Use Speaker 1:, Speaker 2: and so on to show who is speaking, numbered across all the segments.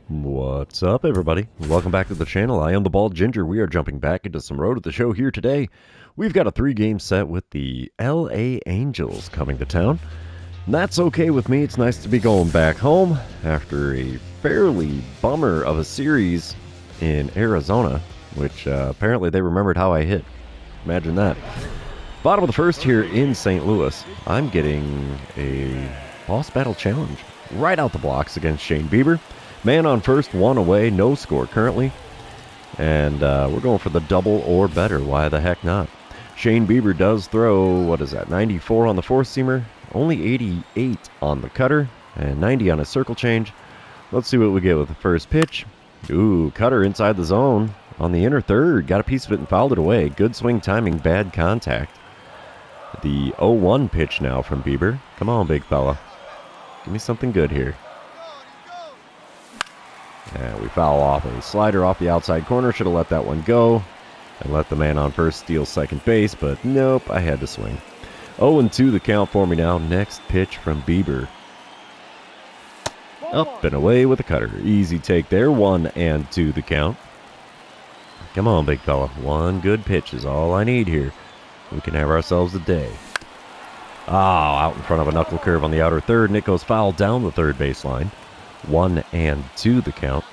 Speaker 1: What's up, everybody? Welcome back to the channel. I am the Bald Ginger. We are jumping back into some Road to the Show here today. We've got a 3-game set with the LA Angels coming to town. And that's okay with me. It's nice to be going back home after a fairly bummer of a series in Arizona, which apparently they remembered how I hit. Imagine that. Bottom of the first here in St. Louis. I'm getting a boss battle challenge right out the blocks against Shane Bieber. Man on first, one away, no score currently. And we're going for the double or better. Why the heck not? Shane Bieber does throw, 94 on the four-seamer, only 88 on the cutter, and 90 on a circle change. Let's see what we get with the first pitch. Ooh, cutter inside the zone on the inner third. Got a piece of it and fouled it away. Good swing timing, bad contact. The 0-1 pitch now from Bieber. Come on, big fella. Give me something good here. And we foul off a slider off the outside corner. Should have let that one go and let the man on first steal second base, but nope, I had to swing. 0-2 the count for me now. Next pitch from Bieber. Up and away with a cutter. Easy take there. 1-2 the count. Come on, big fella. One good pitch is all I need here. We can have ourselves a day. Out in front of a knuckle curve on the outer third, and it goes foul down the third baseline. 1-2 the count.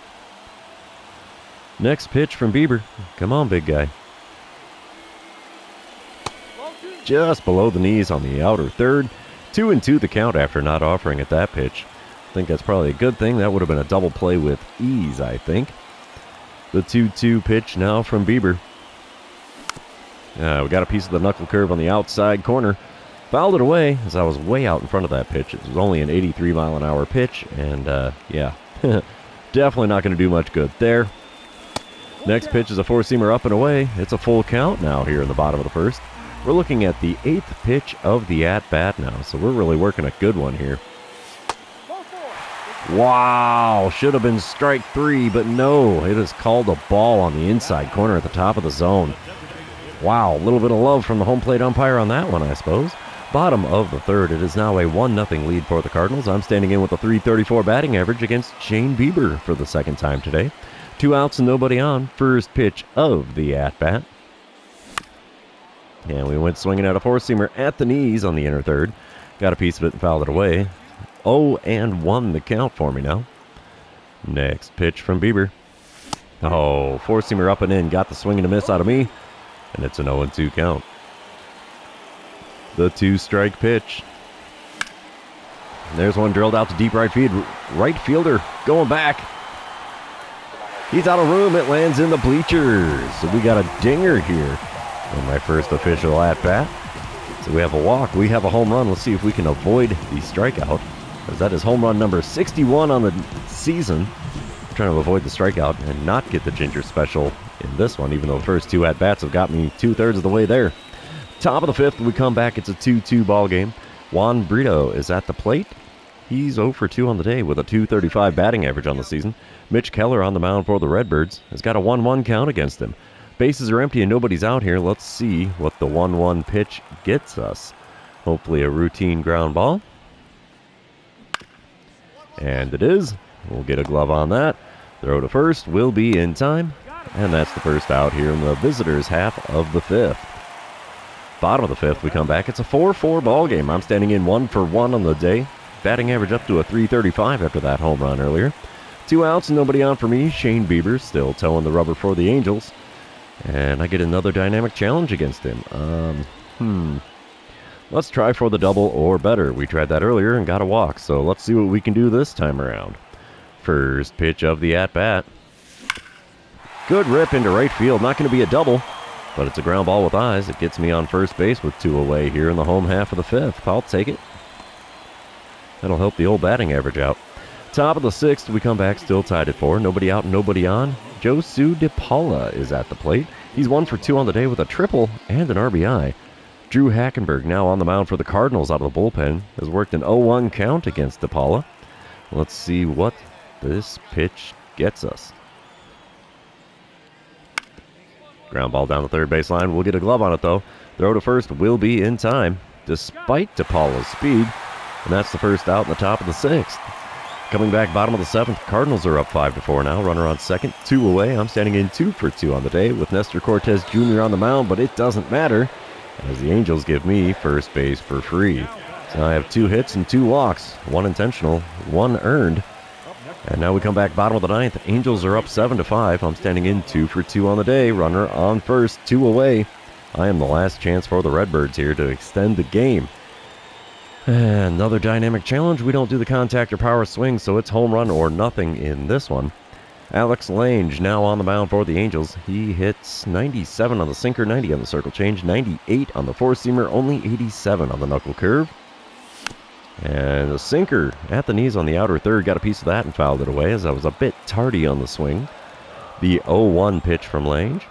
Speaker 1: Next pitch from Bieber. Come on, big guy. Just below the knees on the outer third. 2-2 the count after not offering at that pitch. I think that's probably a good thing. That would have been a double play with ease, I think. The 2-2 pitch now from Bieber. We got a piece of the knuckle curve on the outside corner. Fouled it away as I was way out in front of that pitch. It was only an 83-mile-an-hour pitch, and definitely not going to do much good there. Next pitch is a four-seamer up and away. It's a full count now here in the bottom of the first. We're looking at the 8th pitch of the at-bat now, so we're really working a good one here. Wow, should have been strike 3, but no, it is called a ball on the inside corner at the top of the zone. Wow, a little bit of love from the home plate umpire on that one, I suppose. Bottom of the third, it is now a 1-0 lead for the Cardinals. I'm standing in with a .334 batting average against Shane Bieber for the second time today. 2 outs and nobody on. First pitch of the at-bat. And we went swinging at a four-seamer at the knees on the inner third. Got a piece of it and fouled it away. 0-1 the count for me now. Next pitch from Bieber. Four-seamer up and in. Got the swing and a miss out of me. And it's an 0-2 count. The 2-strike pitch. And there's one drilled out to deep right field. Right fielder going back. He's out of room. It lands in the bleachers. So we got a dinger here in my first official at-bat. So we have a walk. We have a home run. Let's see if we can avoid the strikeout, as that is home run number 61 on the season. I'm trying to avoid the strikeout and not get the Ginger special in this one, even though the first 2 at-bats have got me 2/3 of the way there. Top of the 5th, we come back. It's a 2-2 ball game. Juan Brito is at the plate. He's 0 for 2 on the day with a .235 batting average on the season. Mitch Keller on the mound for the Redbirds has got a 1-1 count against him. Bases are empty and nobody's out here. Let's see what the 1-1 pitch gets us. Hopefully a routine ground ball. And it is. We'll get a glove on that. Throw to first will be in time. And that's the first out here in the visitors' half of the 5th. Bottom of the 5th, we come back. It's a 4-4 ball game. I'm standing in 1 for 1 on the day. Batting average up to a .335 after that home run earlier. 2 outs and nobody on for me. Shane Bieber still towing the rubber for the Angels. And I get another dynamic challenge against him. Let's try for the double or better. We tried that earlier and got a walk, so let's see what we can do this time around. First pitch of the at-bat. Good rip into right field. Not going to be a double, but it's a ground ball with eyes. It gets me on first base with 2 away here in the home half of the 5th. I'll take it. That'll help the old batting average out. Top of the 6th, we come back still tied at 4. Nobody out, nobody on. Josu DePaula is at the plate. He's 1 for 2 on the day with a triple and an RBI. Drew Hackenberg now on the mound for the Cardinals out of the bullpen. Has worked an 0-1 count against DePaula. Let's see what this pitch gets us. Ground ball down the third baseline. We'll get a glove on it, though. Throw to first will be in time, despite DePaula's speed. And that's the first out in the top of the 6th. coming back bottom of the 7th. Cardinals are up 5-4 now. Runner on second, 2 away. I'm standing in 2 for 2 on the day with Nestor Cortez Jr. on the mound, but it doesn't matter as the Angels give me first base for free. So I have 2 hits and 2 walks, 1 intentional, 1 earned. And now we come back bottom of the 9th. Angels are up 7-5. I'm standing in 2 for 2 on the day. Runner on first, 2 away. I am the last chance for the Redbirds here to extend the game. Another dynamic challenge. We don't do the contact or power swing, so it's home run or nothing in this one. Alex Lange now on the mound for the Angels. He hits 97 on the sinker, 90 on the circle change, 98 on the four-seamer, only 87 on the knuckle curve. And the sinker at the knees on the outer third, got a piece of that and fouled it away as I was a bit tardy on the swing. The 0-1 pitch from Lange.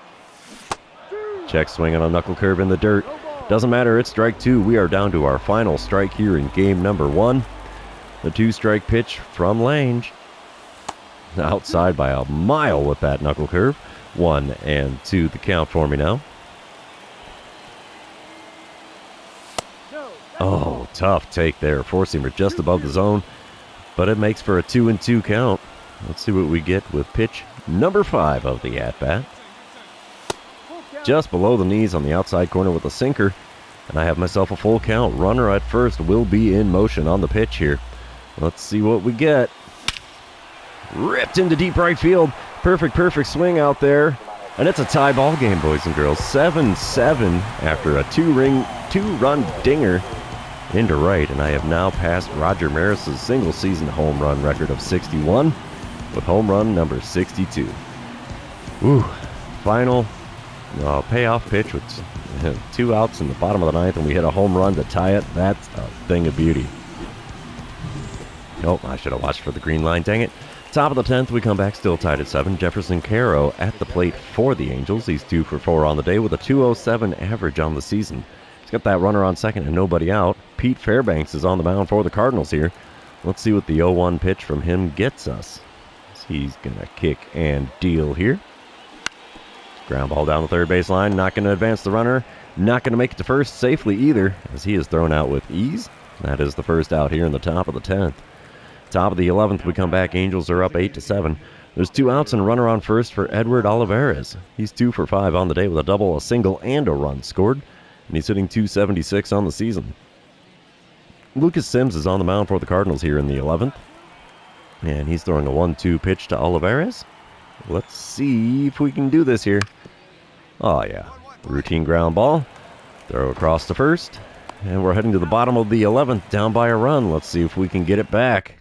Speaker 1: Check swing on a knuckle curve in the dirt. Doesn't matter, it's strike 2. We are down to our final strike here in game number 1. The 2-strike pitch from Lange. Outside by a mile with that knuckle curve. 1-2 the count for me now. Oh, tough take there. Four-seamer just above the zone, but it makes for a 2-2 count. Let's see what we get with pitch number 5 of the at-bat. Just below the knees on the outside corner with a sinker, and I have myself a full count. Runner at first will be in motion on the pitch here. Let's see what we get. Ripped into deep right field. Perfect swing out there. And it's a tie ball game, boys and girls. 7-7 after a two-run dinger into right. And I have now passed Roger Maris's single-season home run record of 61 with home run number 62. Ooh, final payoff pitch with 2 outs in the bottom of the 9th, and we hit a home run to tie it. That's a thing of beauty. Nope, I should have watched for the green line, dang it. Top of the 10th, we come back still tied at 7. Jefferson Caro at the plate for the Angels. He's 2 for 4 on the day with a 207 average on the season. He's got that runner on second and nobody out. Pete Fairbanks is on the mound for the Cardinals here. Let's see what the 0-1 pitch from him gets us. He's going to kick and deal here. Ground ball down the third base line. Not going to advance the runner. Not going to make it to first safely either, as he is thrown out with ease. That is the first out here in the top of the 10th. Top of the 11th, we come back. Angels are up 8-7. There's 2 outs and a runner on first for Edward Olivares. He's 2 for 5 on the day with a double, a single, and a run scored. And he's hitting .276 on the season. Lucas Sims is on the mound for the Cardinals here in the 11th. And he's throwing a 1-2 pitch to Olivares. Let's see if we can do this here. Oh, yeah. Routine ground ball. Throw across to first. And we're heading to the bottom of the 11th, down by a run. Let's see if we can get it back.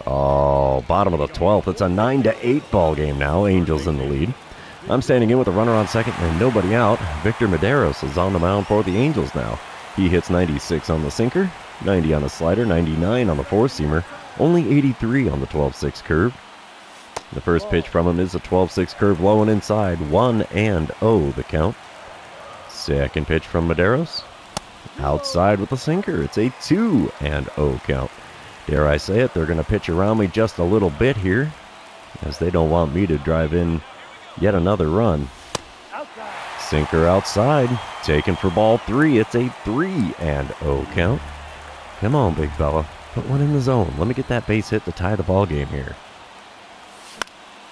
Speaker 1: Oh, bottom of the 12th. It's a 9-8 ball game now. Angels in the lead. I'm standing in with a runner on second and nobody out. Victor Medeiros is on the mound for the Angels now. He hits 96 on the sinker, 90 on the slider, 99 on the four-seamer, only 83 on the 12-6 curve. The first pitch from him is a 12-6 curve low and inside, 1-0 the count. Second pitch from Medeiros, outside with the sinker. It's a 2-0 count. Dare I say it, they're going to pitch around me just a little bit here, as they don't want me to drive in yet another run. Sinker outside, taken for ball 3. It's a 3-0 count. Come on, big fella. Put one in the zone. Let me get that base hit to tie the ball game here.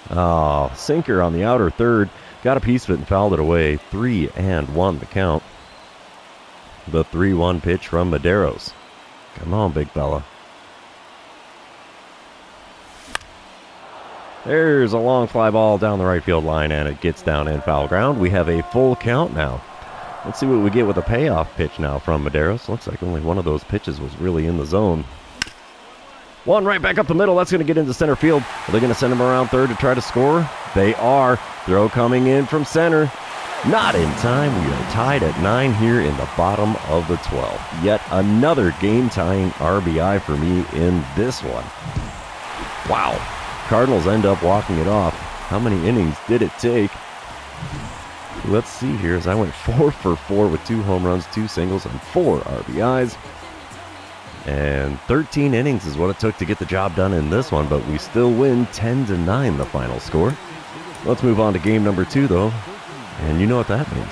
Speaker 1: Oh, sinker on the outer third. Got a piece of it and fouled it away. 3-1 the count. The 3-1 pitch from Medeiros. Come on, big fella. There's a long fly ball down the right field line, and it gets down in foul ground. We have a full count now. Let's see what we get with a payoff pitch now from Medeiros. Looks like only one of those pitches was really in the zone. One right back up the middle. That's going to get into center field. Are they going to send him around third to try to score? They are. Throw coming in from center. Not in time. We are tied at 9 here in the bottom of the 12th. Yet another game-tying RBI for me in this one. Wow. Cardinals end up walking it off. How many innings did it take? Let's see here as I went 4 for 4 with 2 home runs, 2 singles, and 4 RBIs. And 13 innings is what it took to get the job done in this one, but we still win 10-9 the final score. Let's move on to game number 2, though. And you know what that means.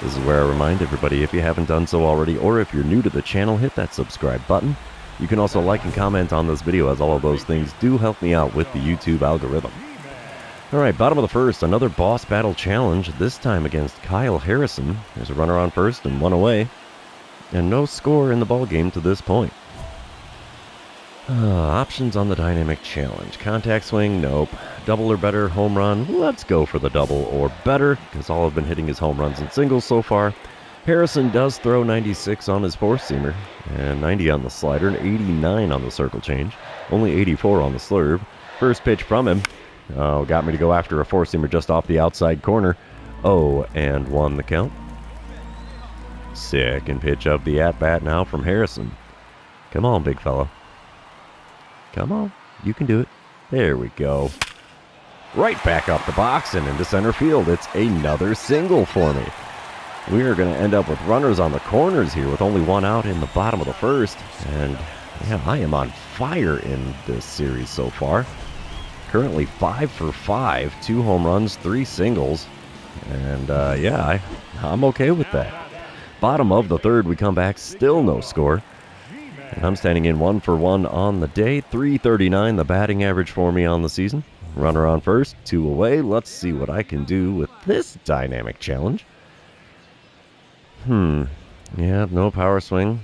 Speaker 1: This is where I remind everybody, if you haven't done so already, or if you're new to the channel, hit that subscribe button. You can also like and comment on this video, as all of those things do help me out with the YouTube algorithm. Alright, bottom of the first, another boss battle challenge, this time against Kyle Harrison. There's a runner on first and one away, and no score in the ball game to this point. Options on the dynamic challenge. Contact swing, nope. Double or better, home run, let's go for the double or better, because all I've been hitting is home runs and singles so far. Harrison does throw 96 on his four-seamer, and 90 on the slider, and 89 on the circle change. Only 84 on the slurve. First pitch from him. Oh, got me to go after a four-seamer just off the outside corner. 0-1 the count. Second pitch of the at-bat now from Harrison. Come on, big fella. Come on, you can do it. There we go. Right back up the box and into center field. It's another single for me. We are going to end up with runners on the corners here with only one out in the bottom of the first. And yeah, I am on fire in this series so far. Currently 5 for 5, 2 home runs, 3 singles. And yeah, I'm okay with that. Bottom of the third, we come back, still no score. And I'm standing in 1 for 1 on the day. 339 the batting average for me on the season. Runner on first, 2 away. Let's see what I can do with this dynamic challenge. Yeah, no power swing.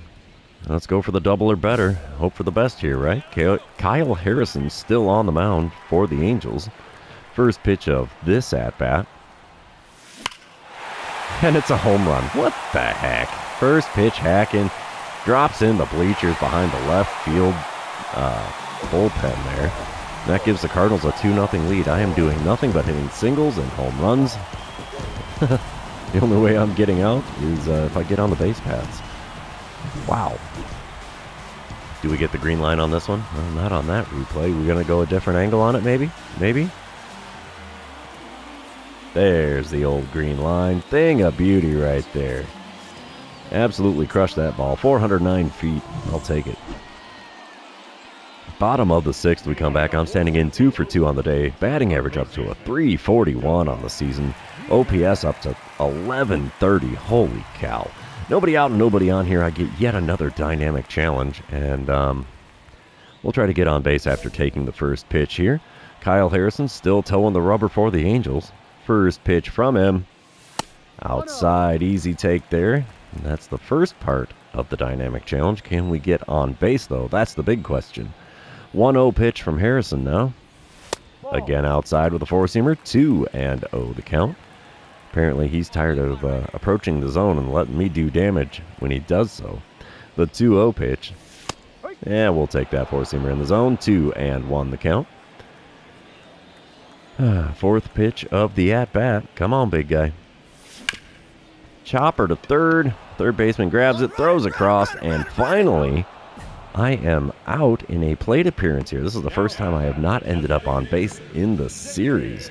Speaker 1: Let's go for the double or better. Hope for the best here, right? Kyle Harrison still on the mound for the Angels. First pitch of this at-bat. And it's a home run. What the heck? First pitch hacking. Drops in the bleachers behind the left field bullpen there. That gives the Cardinals a 2-0 lead. I am doing nothing but hitting singles and home runs. The only way I'm getting out is if I get on the base paths. Wow. Do we get the green line on this one? Well, not on that replay. We're going to go a different angle on it, maybe? Maybe? There's the old green line. Thing of beauty right there. Absolutely crushed that ball. 409 feet. I'll take it. Bottom of the sixth, we come back. I'm standing in 2 for 2 on the day. Batting average up to a 341 on the season. OPS up to 1130. Holy cow. Nobody out and nobody on here. I get yet another dynamic challenge. And we'll try to get on base after taking the first pitch here. Kyle Harrison still towing the rubber for the Angels. First pitch from him. Outside, easy take there. And that's the first part of the dynamic challenge. Can we get on base, though? That's the big question. 1-0 pitch from Harrison now. Again outside with a four-seamer. 2-0 the count. Apparently he's tired of approaching the zone and letting me do damage when he does so. The 2-0 pitch. Yeah, we'll take that four-seamer in the zone. 2-1 the count. Fourth pitch of the at-bat. Come on, big guy. Chopper to third. Third baseman grabs it, throws across, and finally, I am out in a plate appearance here. This is the first time I have not ended up on base in the series.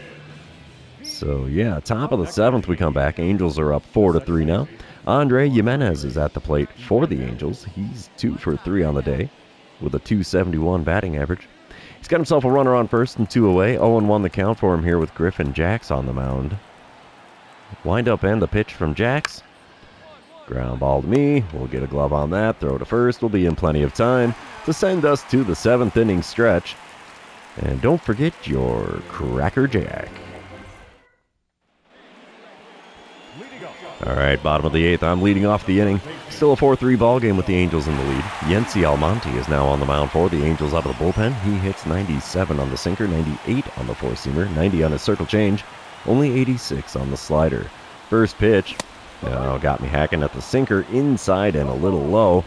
Speaker 1: So, yeah, top of the seventh, we come back. Angels are up 4-3 now. Andre Jimenez is at the plate for the Angels. He's 2 for 3 on the day with a 271 batting average. He's got himself a runner on first and 2 away. 0-1 the count for him here with Griffin Jax on the mound. Wind up and the pitch from Jax. Ground ball to me. We'll get a glove on that. Throw to first. We'll be in plenty of time to send us to the 7th inning stretch. And don't forget your Cracker Jack. All right, bottom of the 8th. I'm leading off the inning. Still a 4-3 ball game with the Angels in the lead. Yency Almonte is now on the mound for the Angels out of the bullpen. He hits 97 on the sinker, 98 on the four-seamer, 90 on his circle change, only 86 on the slider. First pitch. No, got me hacking at the sinker, inside and a little low.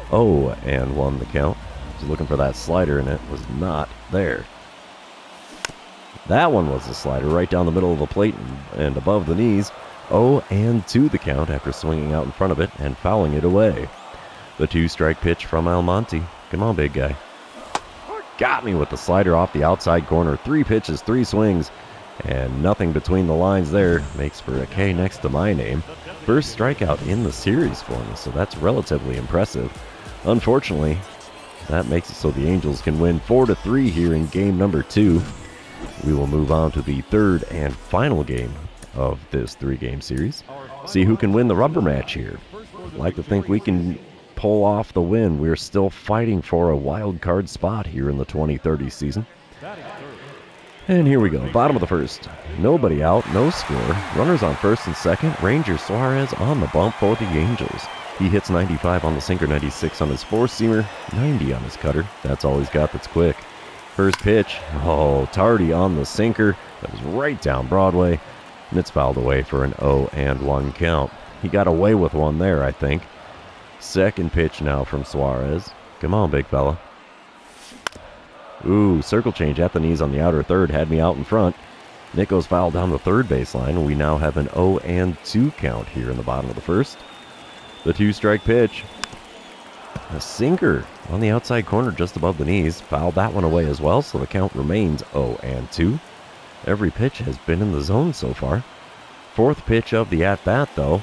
Speaker 1: 0-1 the count. I was looking for that slider and it was not there. That one was the slider right down the middle of the plate and above the knees. 0-2 the count after swinging out in front of it and fouling it away. The 2-strike pitch from Almonte. Come on, big guy. Got me with the slider off the outside corner. 3 pitches, 3 swings, and nothing between the lines there. Makes for a K next to my name. First strikeout in the series for me, so that's relatively impressive. Unfortunately, that makes it so the Angels can win 4-3 here in game number 2. We will move on to the third and final game of this 3-game series. See who can win the rubber match here. I'd like to think we can pull off the win. We're still fighting for a wild card spot here in the 2030 season. And here we go. Bottom of the first. Nobody out, no score. Runners on first and second. Ranger Suarez on the bump for the Angels. He hits 95 on the sinker, 96 on his four-seamer, 90 on his cutter. That's all he's got that's quick. First pitch. Oh, tardy on the sinker. That was right down Broadway. And it's fouled away for an 0-1 count. He got away with one there, I think. Second pitch now from Suarez. Come on, big fella. Ooh, circle change at the knees on the outer third had me out in front. Nico's fouled down the third baseline. We now have an 0-2 count here in the bottom of the first. The two-strike pitch. A sinker on the outside corner just above the knees. Fouled that one away as well, so the count remains 0-2. Every pitch has been in the zone so far. Fourth pitch of the at-bat, though,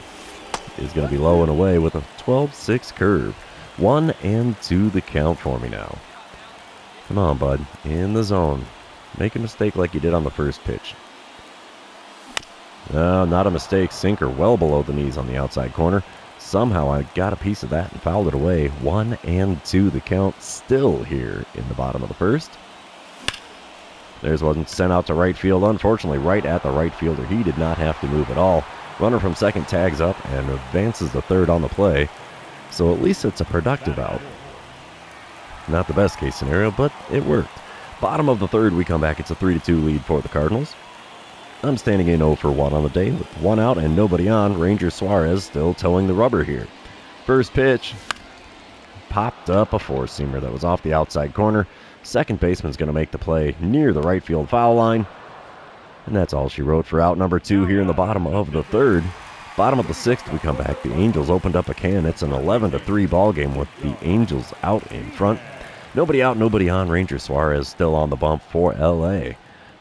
Speaker 1: is going to be low and away with a 12-6 curve. 1-2 the count for me now. Come on, bud. In the zone. Make a mistake like you did on the first pitch. No, not a mistake. Sinker well below the knees on the outside corner. Somehow I got a piece of that and fouled it away. 1-2 the count still here in the bottom of the first. There's one sent out to right field. Unfortunately, right at the right fielder. He did not have to move at all. Runner from second tags up and advances the third on the play. So at least it's a productive out. Not the best case scenario, but it worked. Bottom of the third, we come back. It's a 3-2 lead for the Cardinals. I'm standing in 0 for 1 on the day with one out and nobody on. Ranger Suarez still towing the rubber here. First pitch. Popped up a four-seamer that was off the outside corner. Second baseman's going to make the play near the right field foul line. And that's all she wrote for out number 2 here in the bottom of the third. Bottom of the sixth, we come back. The Angels opened up a can. It's an 11-3 ball game with the Angels out in front. Nobody out, nobody on. Ranger Suarez still on the bump for LA.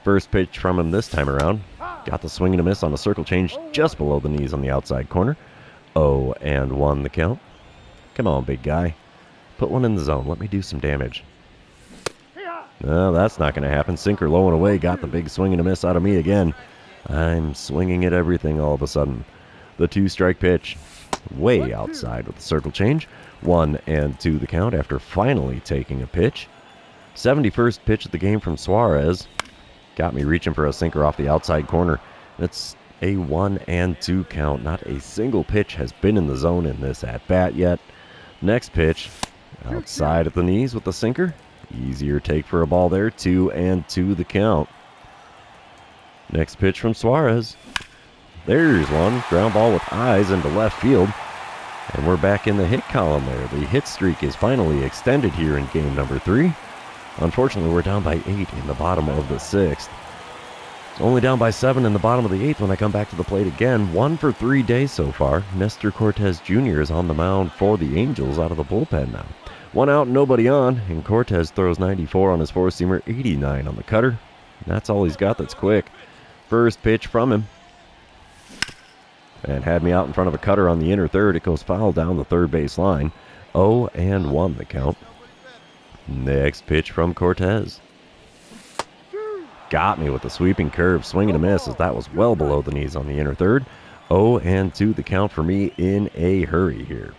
Speaker 1: First pitch from him this time around. Got the swing and a miss on the circle change just below the knees on the outside corner. 0-1 the count. Come on, big guy. Put one in the zone. Let me do some damage. No, that's not going to happen. Sinker low and away. Got the big swing and a miss out of me again. I'm swinging at everything all of a sudden. The two-strike pitch. Way outside with the circle change. 1-2 the count after finally taking a pitch. 71st pitch of the game from Suarez. Got me reaching for a sinker off the outside corner. It's a 1-2 count. Not a single pitch has been in the zone in this at-bat yet. Next pitch. Outside at the knees with the sinker. Easier take for a ball there. 2-2 the count. Next pitch from Suarez. There's one. Ground ball with eyes into left field. And we're back in the hit column there. The hit streak is finally extended here in game number 3. Unfortunately, we're down by 8 in the bottom of the 6th. Only down by 7 in the bottom of the 8th when I come back to the plate again. 1 for 3 days so far. Nestor Cortez Jr. is on the mound for the Angels out of the bullpen now. One out, nobody on, and Cortez throws 94 on his four-seamer, 89 on the cutter. That's all he's got that's quick. First pitch from him. And had me out in front of a cutter on the inner third. It goes foul down the third base line. 0-1 the count. Next pitch from Cortez. Got me with the sweeping curve. Swing and a miss as that was well below the knees on the inner third. 0-2 the count for me in a hurry here.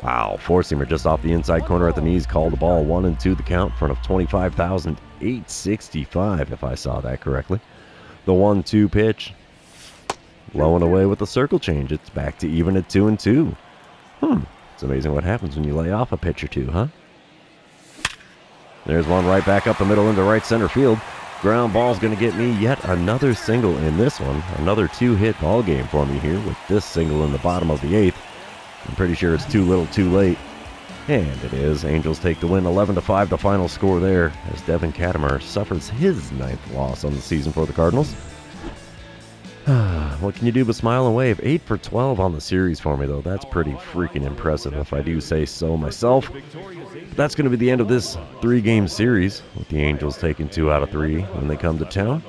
Speaker 1: Wow, four-seamer just off the inside corner at the knees. Called the ball. 1-2 the count in front of 25,865 if I saw that correctly. The 1-2 pitch. Low and away with the circle change. It's back to even at 2-2. It's amazing what happens when you lay off a pitch or two, huh? There's one right back up the middle into right center field. Ground ball's going to get me yet another single in this one. Another 2-hit ball game for me here with this single in the bottom of the 8th. I'm pretty sure it's too little too late. And it is. Angels take the win 11-5, the final score there, as Devin Katimer suffers his 9th loss on the season for the Cardinals. What can you do but smile and wave? 8 for 12 on the series for me, though. That's pretty freaking impressive, if I do say so myself. But that's going to be the end of this 3-game series, with the Angels taking 2 out of 3 when they come to town.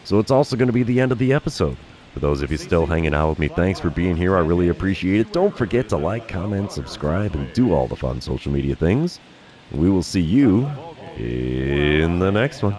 Speaker 1: So it's also going to be the end of the episode. For those of you still hanging out with me, thanks for being here. I really appreciate it. Don't forget to like, comment, subscribe, and do all the fun social media things. We will see you in the next one.